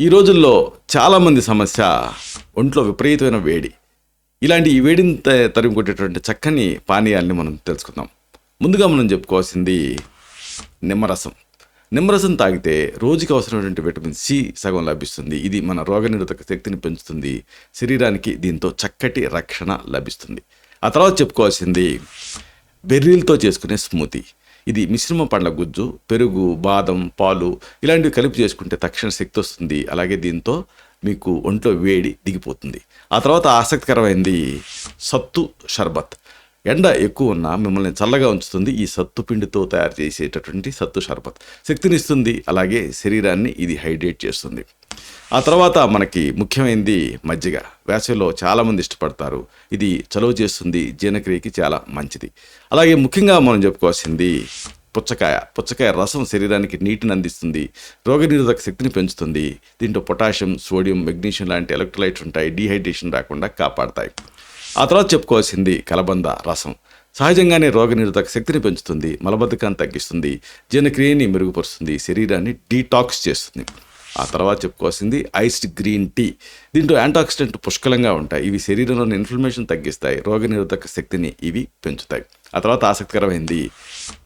ఈ రోజుల్లో చాలామంది సమస్య ఒంట్లో విపరీతమైన వేడి. ఇలాంటి ఈ వేడిని తరిమి కొట్టేటువంటి చక్కని పానీయాల్ని మనం తెలుసుకుందాం. ముందుగా మనం చెప్పుకోవాల్సింది నిమ్మరసం. నిమ్మరసం తాగితే రోజుకి అవసరమైనటువంటి విటమిన్ సి సగం లభిస్తుంది. ఇది మన రోగనిరోధక శక్తిని పెంచుతుంది. శరీరానికి దీంతో చక్కటి రక్షణ లభిస్తుంది. ఆ తర్వాత చెప్పుకోవాల్సింది బెర్రీలతో చేసుకునే స్మూతీ. ఇది మిశ్రమ పండ్ల గుజ్జు, పెరుగు, బాదం, పాలు ఇలాంటివి కలిపి చేసుకుంటే తక్షణ శక్తి వస్తుంది. అలాగే దీంతో మీకు ఒంట్లో వేడి దిగిపోతుంది. ఆ తర్వాత ఆసక్తికరమైంది సత్తు షర్బత్. ఎండ ఎక్కువ ఉన్నా మిమ్మల్ని చల్లగా ఉంచుతుంది. ఈ సత్తు పిండితో తయారు చేసేటటువంటి సత్తు షర్బత్ శక్తినిస్తుంది. అలాగే శరీరాన్ని ఇది హైడ్రేట్ చేస్తుంది. ఆ తర్వాత మనకి ముఖ్యమైనది మజ్జిగ. వేసవిలో చాలామంది ఇష్టపడతారు. ఇది చలువ చేస్తుంది, జీర్ణక్రియకి చాలా మంచిది. అలాగే ముఖ్యంగా మనం చెప్పుకోవాల్సింది పుచ్చకాయ రసం శరీరానికి నీటిని అందిస్తుంది, రోగనిరోధక శక్తిని పెంచుతుంది. దీంట్లో పొటాషియం, సోడియం, మెగ్నీషియం లాంటి ఎలక్ట్రోలైట్స్ ఉంటాయి. డీహైడ్రేషన్ రాకుండా కాపాడతాయి. ఆ తర్వాత చెప్పుకోవాల్సింది కలబంద రసం. సహజంగానే రోగనిరోధక శక్తిని పెంచుతుంది, మలబద్ధకాన్ని తగ్గిస్తుంది, జీర్ణక్రియని మెరుగుపరుస్తుంది, శరీరాన్ని డీటాక్స్ చేస్తుంది. ఆ తర్వాత చెప్పుకోవాల్సింది ఐస్డ్ గ్రీన్ టీ. దీంట్లో యాంటాక్సిడెంట్ పుష్కలంగా ఉంటాయి. ఇవి శరీరంలోని ఇన్ఫ్లమేషన్ తగ్గిస్తాయి, రోగనిరోధక శక్తిని ఇవి పెంచుతాయి. ఆ తర్వాత ఆసక్తికరమైంది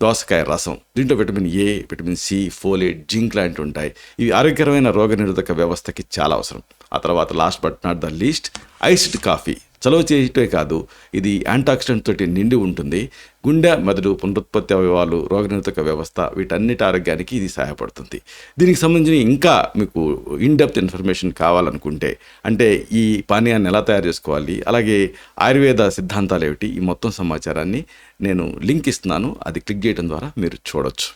దోసకాయ రసం. దీంట్లో vitamin A, vitamin C, folate, zinc లాంటివి ఉంటాయి. ఇవి ఆరోగ్యకరమైన రోగనిరోధక వ్యవస్థకి చాలా అవసరం. ఆ తర్వాత last but not the least iced coffee. చలవ చేయటమే కాదు, ఇది యాంటాక్సిడెంట్ తోటి నిండి ఉంటుంది. గుండె, మెదడు, పునరుత్పత్తి అవయవాలు, రోగనిరోధక వ్యవస్థ వీటన్నిటి ఆరోగ్యానికి ఇది సహాయపడుతుంది. దీనికి సంబంధించిన ఇంకా మీకు ఇన్డెప్త్ ఇన్ఫర్మేషన్ కావాలనుకుంటే, అంటే ఈ పానీయాన్ని ఎలా తయారు చేసుకోవాలి, అలాగే ఆయుర్వేద సిద్ధాంతాలు ఏమిటి, ఈ మొత్తం సమాచారాన్ని నేను లింక్ ఇస్తున్నాను. అది క్లిక్ చేయడం ద్వారా మీరు చూడొచ్చు.